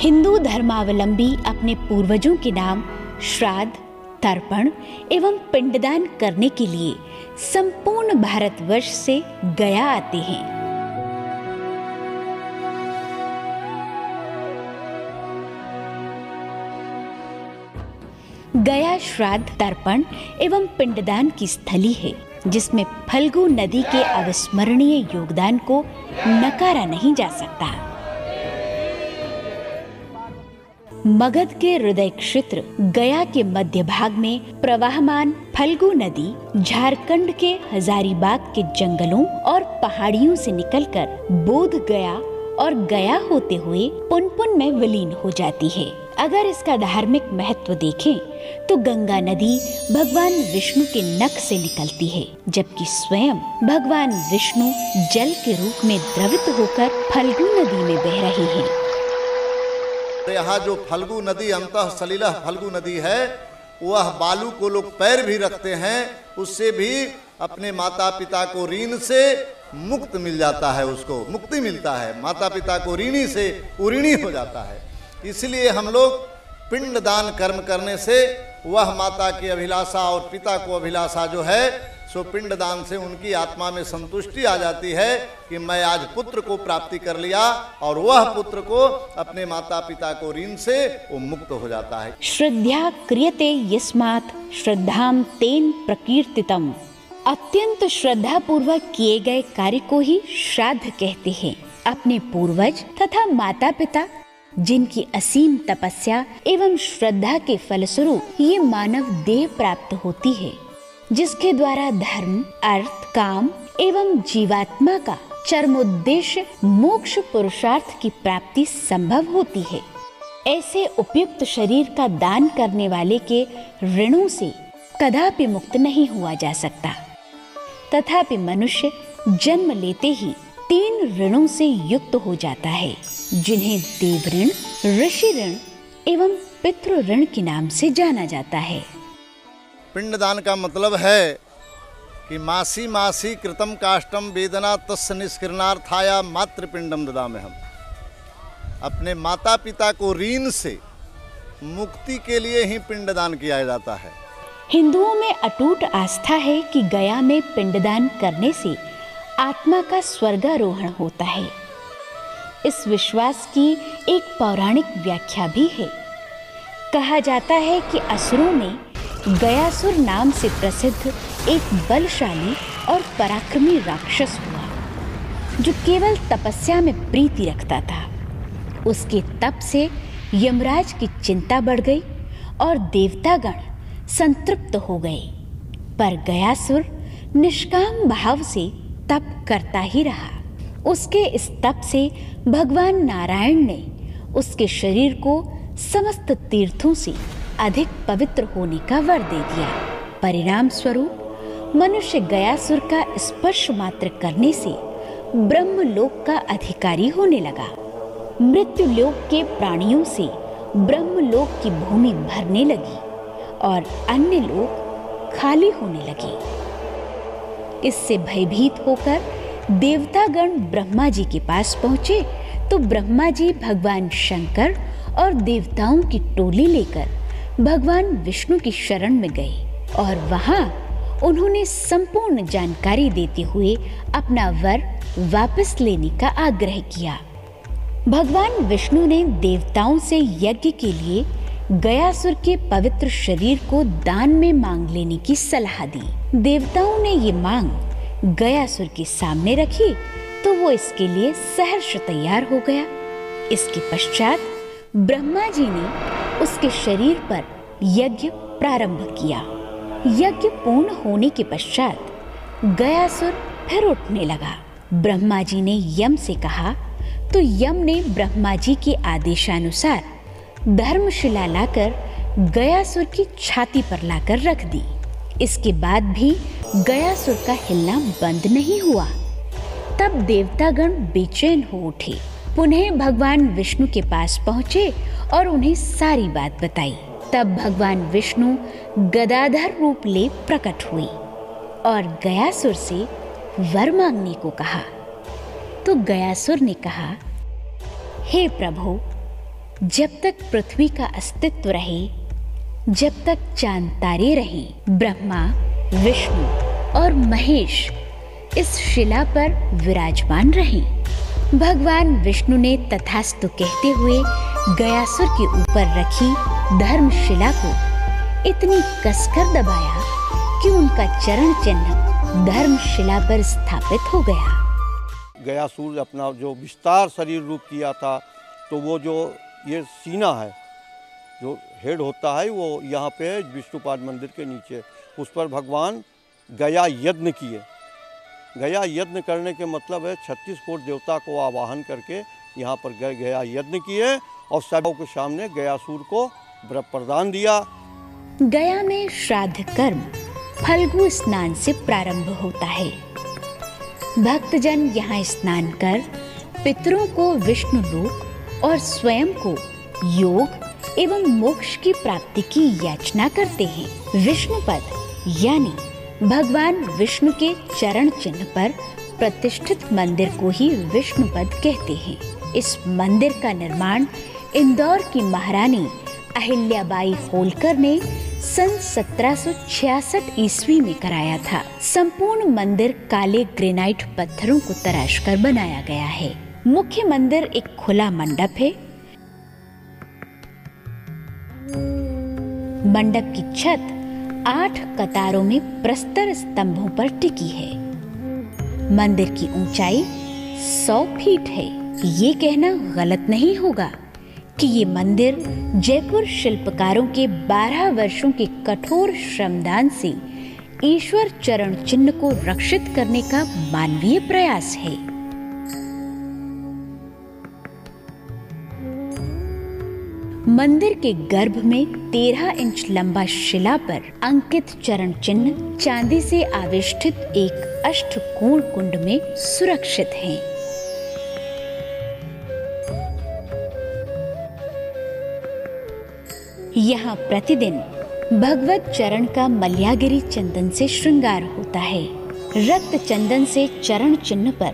हिंदू धर्मावलंबी अपने पूर्वजों के नाम श्राद्ध, तर्पण एवं पिंडदान करने के लिए संपूर्ण भारतवर्ष से गया आते हैं। गया श्राद्ध, तर्पण एवं पिंडदान की स्थली है, जिसमें फल्गु नदी के अविस्मरणीय योगदान को नकारा नहीं जा सकता। मगध के हृदय क्षेत्र गया के मध्य भाग में प्रवाहमान फल्गु नदी झारखंड के हजारीबाग के जंगलों और पहाड़ियों से निकलकर बोध गया और गया होते हुए पुनपुन में विलीन हो जाती है। अगर इसका धार्मिक महत्व देखें तो गंगा नदी भगवान विष्णु के नख से निकलती है, जबकि स्वयं भगवान विष्णु जल के रूप में द्रवित होकर फल्गु नदी में बह रहे हैं। यहाँ जो फल्गु नदी अंतः सलिला फल्गु नदी है, वह बालू को लोग पैर भी रखते हैं, उससे भी अपने माता पिता को ऋण से मुक्त मिल जाता है, उसको मुक्ति मिलता है। माता पिता को ऋणी से उऋणी हो जाता है। इसलिए हम लोग पिंड दान कर्म करने से वह माता की अभिलाषा और पिता को अभिलाषा जो है सो पिंड दान से उनकी आत्मा में संतुष्टि आ जाती है कि मैं आज पुत्र को प्राप्ति कर लिया, और वह पुत्र को अपने माता पिता को ऋण से वो मुक्त हो जाता है। श्रद्धा क्रियते यस्मात् श्रद्धाम तेन प्रकीर्तितम। अत्यंत श्रद्धा पूर्वक किए गए कार्य को ही श्राद्ध कहते हैं। अपने पूर्वज तथा माता पिता जिनकी असीम तपस्या एवं श्रद्धा के फलस्वरूप ये मानव देह प्राप्त होती है, जिसके द्वारा धर्म, अर्थ, काम एवं जीवात्मा का चरमोद्देश्य मोक्ष पुरुषार्थ की प्राप्ति संभव होती है। ऐसे उपयुक्त शरीर का दान करने वाले के ऋणों से कदापि मुक्त नहीं हुआ जा सकता। तथापि मनुष्य जन्म लेते ही 3 ऋणों से युक्त हो जाता है, जिन्हें देव ऋण, ऋषि ऋण एवं पितृ ऋण के नाम से जाना जाता है। पिंडदान का मतलब है कि मासी मासी कृतम काष्टम वेदना तस्य निष्कीर्णार्थाया मातृपिंडम ददाम्यहम्। अपने माता पिता को ऋण से मुक्ति के लिए ही पिंडदान किया जाता है। हिंदुओं में अटूट आस्था है कि गया में पिंडदान करने से आत्मा का स्वर्गारोहण होता है। इस विश्वास की एक पौराणिक व्याख्या भी है। कहा जाता है कि असुरों में गयासुर नाम से प्रसिद्ध एक बलशाली और पराक्रमी राक्षस हुआ, जो केवल तपस्या में प्रीति रखता था। उसके तप से यमराज की चिंता बढ़ गई और देवतागण संतृप्त हो गए, पर गयासुर निष्काम भाव से तप करता ही रहा। उसके इस तप से भगवान नारायण ने उसके शरीर को समस्त तीर्थों से अधिक पवित्र होने का वर दे दिया। परिणाम स्वरूप मनुष्य गयासुर का स्पर्श मात्र करने से ब्रह्मलोक का अधिकारी होने लगा। मृत्युलोक के प्राणियों से ब्रह्मलोक की भूमि भरने लगी और अन्य लोक खाली होने लगे। इससे भयभीत होकर देवतागण ब्रह्मा जी के पास पहुंचे तो ब्रह्मा जी भगवान शंकर और देवताओं की टोली लेकर भगवान विष्णु की शरण में गए और वहां उन्होंने संपूर्ण जानकारी देते हुए अपना वर वापस लेने का आग्रह किया। भगवान विष्णु ने देवताओं से यज्ञ के लिए गयासुर के पवित्र शरीर को दान में मांग लेने की सलाह दी। देवताओं ने ये मांग गयासुर के सामने रखी तो वो इसके लिए सहर्ष तैयार हो गया। इसके पश्चात ब्रह्मा जी ने उसके शरीर पर यज्ञ प्रारंभ किया। यज्ञ पूर्ण होने के पश्चात गयासुर फिर उठने लगा। ब्रह्मा जी ने यम से कहा तो यम ने ब्रह्मा जी के आदेशानुसार धर्मशिला लाकर गयासुर की छाती पर लाकर रख दी। इसके बाद भी गयासुर का हिलना बंद नहीं हुआ। तब देवतागण बेचैन हो उठे, पुनः भगवान विष्णु के पास पहुंचे और उन्हें सारी बात बताई। तब भगवान विष्णु गदाधर रूप ले प्रकट हुए और गयासुर से वर मांगने को कहा। तो गयासुर ने कहा, हे प्रभु, जब तक पृथ्वी का अस्तित्व रहे, जब तक चांद तारे रहे, ब्रह्मा, विष्णु और महेश इस शिला पर विराजमान रहे। भगवान विष्णु ने तथास्तु कहते हुए गयासुर के ऊपर रखी धर्मशिला को इतनी कसकर दबाया कि उनका चरण चिन्ह धर्मशिला पर स्थापित हो गया। गयासुर अपना जो विस्तार शरीर रूप किया था, तो वो जो ये सीना है, जो हेड होता है, वो यहाँ पे है विष्णुपाद मंदिर के नीचे। उस पर भगवान गया यज्ञ किए। गया यज्ञ करने के मतलब है 36 कोट देवता को आवाहन करके यहाँ पर गया यज्ञ किए और सबों के सामने गयासुर को प्रदान दिया। गया में श्राद्ध कर्म फल्गु स्नान से प्रारंभ होता है। भक्तजन यहाँ स्नान कर पितरों को विष्णु लोक और स्वयं को योग एवं मोक्ष की प्राप्ति की याचना करते हैं। विष्णुपद यानी भगवान विष्णु के चरण चिन्ह पर प्रतिष्ठित मंदिर को ही विष्णुपद कहते हैं। इस मंदिर का निर्माण इंदौर की महारानी अहिल्याबाई होलकर ने सन 1766 ईस्वी में कराया था। संपूर्ण मंदिर काले ग्रेनाइट पत्थरों को तराशकर बनाया गया है। मुख्य मंदिर एक खुला मंडप है। मंडप की छत 8 कतारों में प्रस्तर स्तंभों पर टिकी है। मंदिर की ऊंचाई 100 फीट है। ये कहना गलत नहीं होगा कि ये मंदिर जयपुर शिल्पकारों के 12 वर्षों के कठोर श्रमदान से ईश्वर चरण चिन्ह को रक्षित करने का मानवीय प्रयास है। मंदिर के गर्भ में 13 इंच लंबा शिला पर अंकित चरण चिन्ह चांदी से आविष्ठित एक अष्टकोण कुंड में सुरक्षित हैं। यहाँ प्रतिदिन भगवत चरण का मल्यागिरी चंदन से श्रृंगार होता है। रक्त चंदन से चरण चिन्ह पर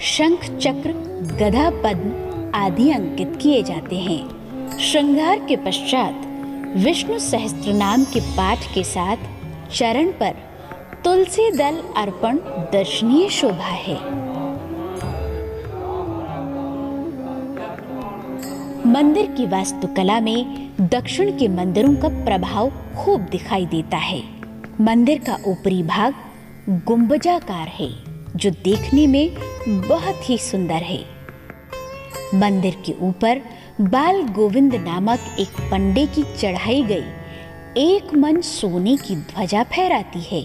शंख, चक्र, गदा, पद्म आदि अंकित किए जाते हैं। श्रृंगार के पश्चात विष्णु सहस्त्रनाम के पाठ के साथ चरण पर तुलसी दल अर्पण दर्शनीय शोभा है। मंदिर की वास्तुकला में दक्षिण के मंदिरों का प्रभाव खूब दिखाई देता है। मंदिर का ऊपरी भाग गुंबजाकार है, जो देखने में बहुत ही सुंदर है। मंदिर के ऊपर बाल गोविंद नामक एक पंडे की चढ़ाई गई एक मन सोने की ध्वजा फहराती है।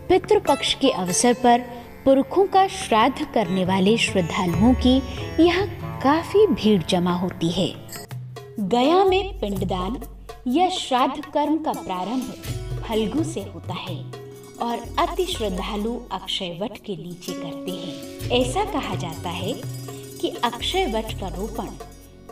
पितृपक्ष के अवसर पर पुरखों का श्राद्ध करने वाले श्रद्धालुओं की यहाँ काफी भीड़ जमा होती है। गया में पिंडदान या श्राद्ध कर्म का प्रारंभ फल्गु से होता है और अति श्रद्धालु अक्षय वट के नीचे करते हैं। ऐसा कहा जाता है कि अक्षय वट का रोपण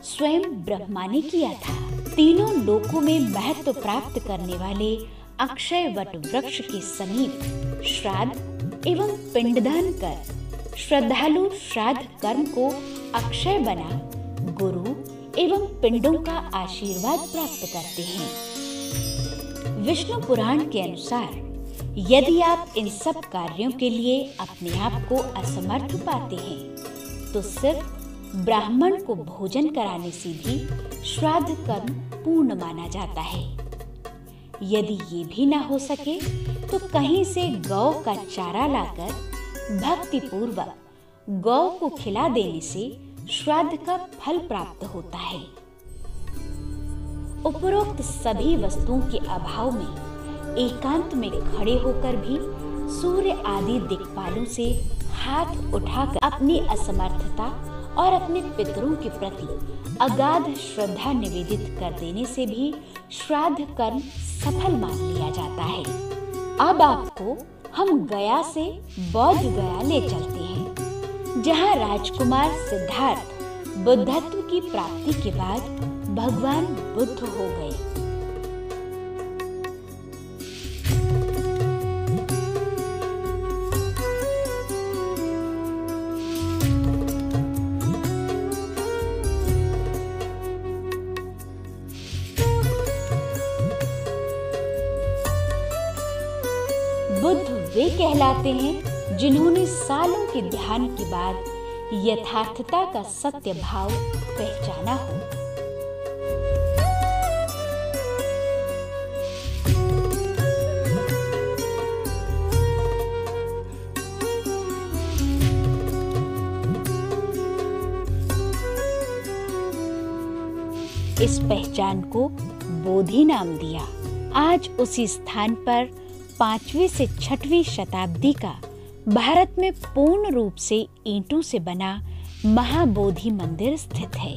स्वयं ब्रह्मा ने किया था। तीनों लोकों में महत्व प्राप्त करने वाले अक्षय वट वृक्ष के समीप श्राद्ध एवं पिंडदान कर श्रद्धालु श्राद्ध कर्म को अक्षय बना गुरु एवं पिंडों का आशीर्वाद प्राप्त करते हैं। विष्णु पुराण के अनुसार यदि आप इन सब कार्यों के लिए अपने आप को असमर्थ पाते हैं तो सिर्फ ब्राह्मण को भोजन कराने से भी श्राद्ध कर्म पूर्ण माना जाता है। यदि ये भी ना हो सके तो कहीं से गौ का चारा लाकर भक्ति पूर्वक गौ को खिला देने से श्राद्ध का फल प्राप्त होता है। उपरोक्त सभी वस्तुओं के अभाव में एकांत में खड़े होकर भी सूर्य आदि दिक्पालों से हाथ उठाकर अपनी असमर्थता और अपने पितरों के प्रति अगाध श्रद्धा निवेदित कर देने से भी श्राद्ध कर्म सफल मान लिया जाता है। अब आपको हम गया से बौद्ध गया ले चलते हैं, जहाँ राजकुमार सिद्धार्थ बुद्धत्व की प्राप्ति के बाद भगवान बुद्ध हो गए। कहलाते हैं जिन्होंने सालों के ध्यान के बाद यथार्थता का सत्य भाव पहचाना हो। इस पहचान को बोधि नाम दिया। आज उसी स्थान पर 5वीं से 6वीं शताब्दी का भारत में पूर्ण रूप से ईंटों से बना महाबोधि मंदिर स्थित है।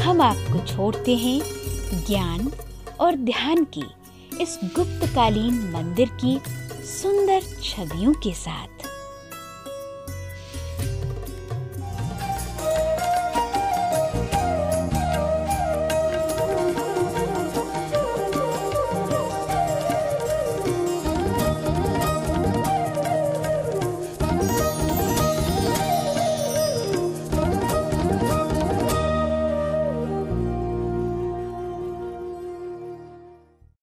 हम आपको छोड़ते हैं ज्ञान और ध्यान की इस गुप्तकालीन मंदिर की सुंदर छवियों के साथ।